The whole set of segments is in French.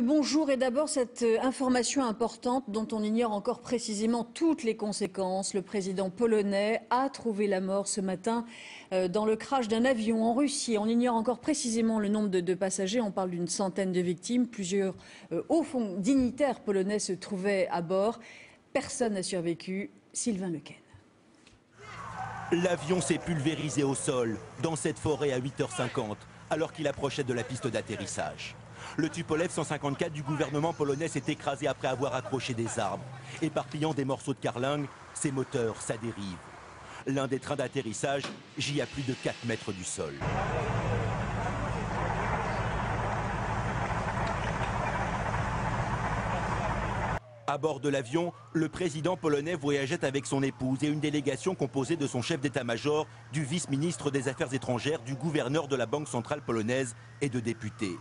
Bonjour, et d'abord cette information importante dont on ignore encore précisément toutes les conséquences. Le président polonais a trouvé la mort ce matin dans le crash d'un avion en Russie. On ignore encore précisément le nombre de passagers, on parle d'une centaine de victimes. Plusieurs hauts dignitaires polonais se trouvaient à bord. Personne n'a survécu. Sylvain Lequesne. L'avion s'est pulvérisé au sol, dans cette forêt à 8h50, alors qu'il approchait de la piste d'atterrissage. Le Tupolev 154 du gouvernement polonais s'est écrasé après avoir accroché des arbres. Éparpillant des morceaux de carlingue, ses moteurs, sa dérive. L'un des trains d'atterrissage gît à plus de 4 mètres du sol. À bord de l'avion, le président polonais voyageait avec son épouse et une délégation composée de son chef d'état-major, du vice-ministre des Affaires étrangères, du gouverneur de la Banque centrale polonaise et de députés.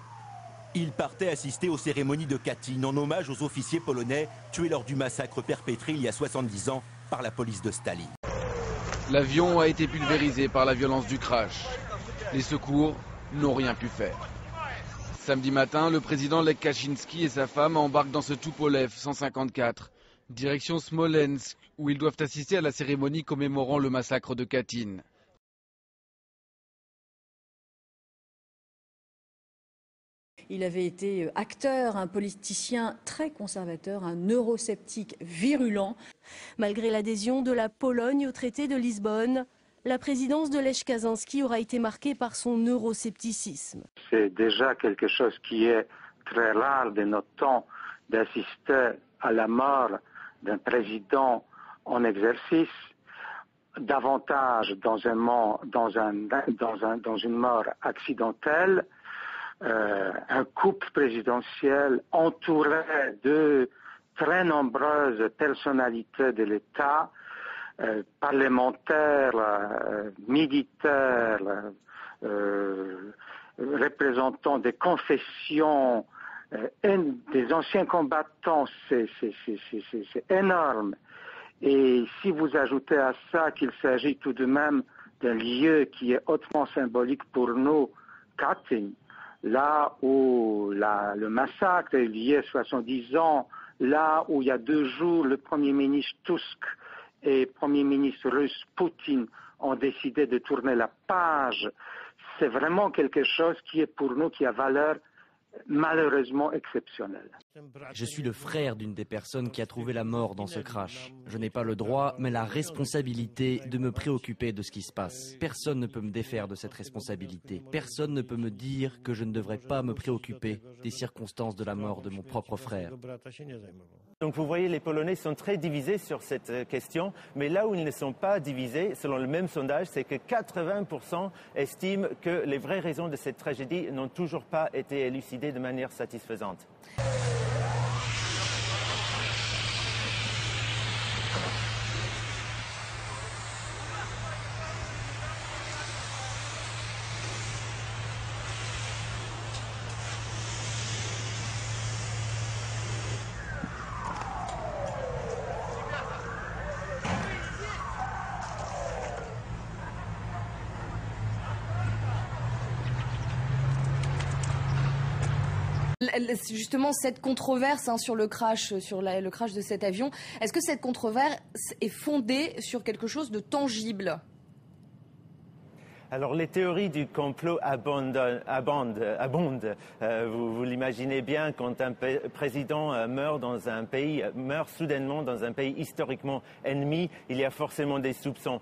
Il partait assister aux cérémonies de Katyn en hommage aux officiers polonais tués lors du massacre perpétré il y a 70 ans par la police de Staline. L'avion a été pulvérisé par la violence du crash. Les secours n'ont rien pu faire. Samedi matin, le président Lech Kaczynski et sa femme embarquent dans ce Tupolev 154, direction Smolensk, où ils doivent assister à la cérémonie commémorant le massacre de Katyn. Il avait été acteur, un politicien très conservateur, un eurosceptique virulent. Malgré l'adhésion de la Pologne au traité de Lisbonne, la présidence de Lech Kaczynski aura été marquée par son euroscepticisme. C'est déjà quelque chose qui est très rare de notre temps d'assister à la mort d'un président en exercice, davantage dans une mort accidentelle. Un couple présidentiel entouré de très nombreuses personnalités de l'État, parlementaires, militaires, représentants des confessions, des anciens combattants, c'est énorme. Et si vous ajoutez à ça qu'il s'agit tout de même d'un lieu qui est hautement symbolique pour nous, Katyn, là où le massacre est lié à 70 ans, là où il y a 2 jours, le Premier ministre Tusk et le Premier ministre russe Poutine ont décidé de tourner la page, c'est vraiment quelque chose qui est pour nous, qui a valeur malheureusement exceptionnelle. Je suis le frère d'une des personnes qui a trouvé la mort dans ce crash. Je n'ai pas le droit, mais la responsabilité de me préoccuper de ce qui se passe. Personne ne peut me défaire de cette responsabilité. Personne ne peut me dire que je ne devrais pas me préoccuper des circonstances de la mort de mon propre frère. Donc vous voyez, les Polonais sont très divisés sur cette question, mais là où ils ne sont pas divisés, selon le même sondage, c'est que 80% estiment que les vraies raisons de cette tragédie n'ont toujours pas été élucidées de manière satisfaisante. Justement, cette controverse sur le crash de cet avion, est-ce que cette controverse est fondée sur quelque chose de tangible ? Alors les théories du complot abondent. Vous l'imaginez bien, quand un président meurt soudainement dans un pays historiquement ennemi, il y a forcément des soupçons.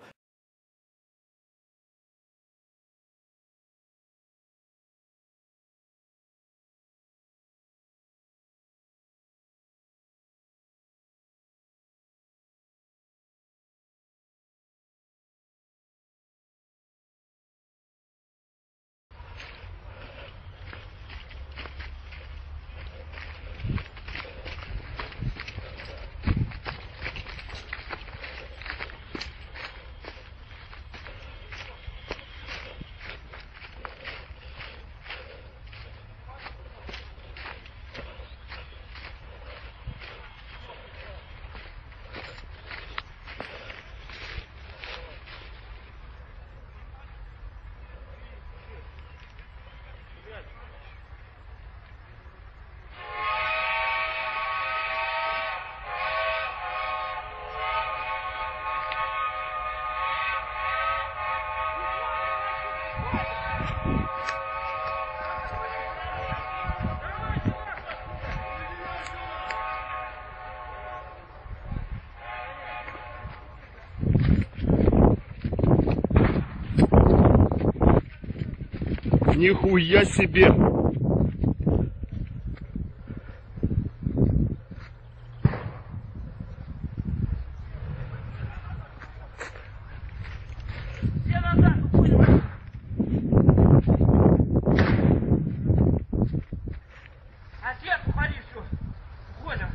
Нихуя себе!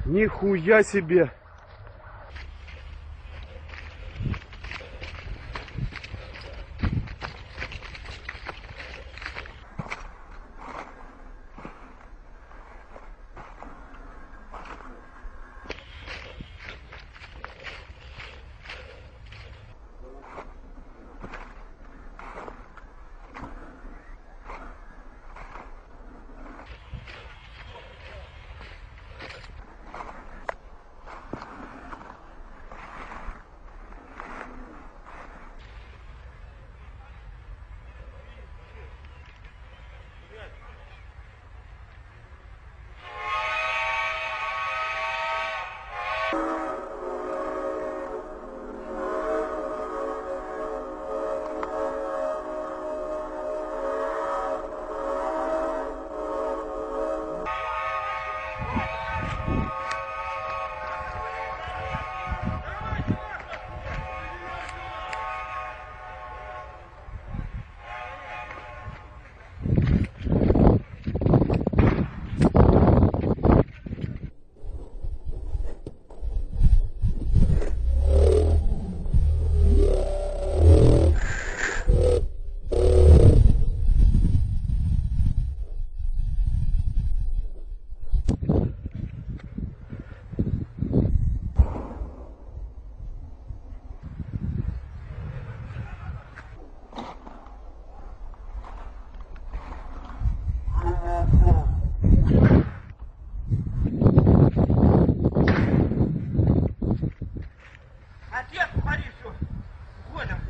Нихуя себе!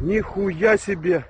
Нихуя себе!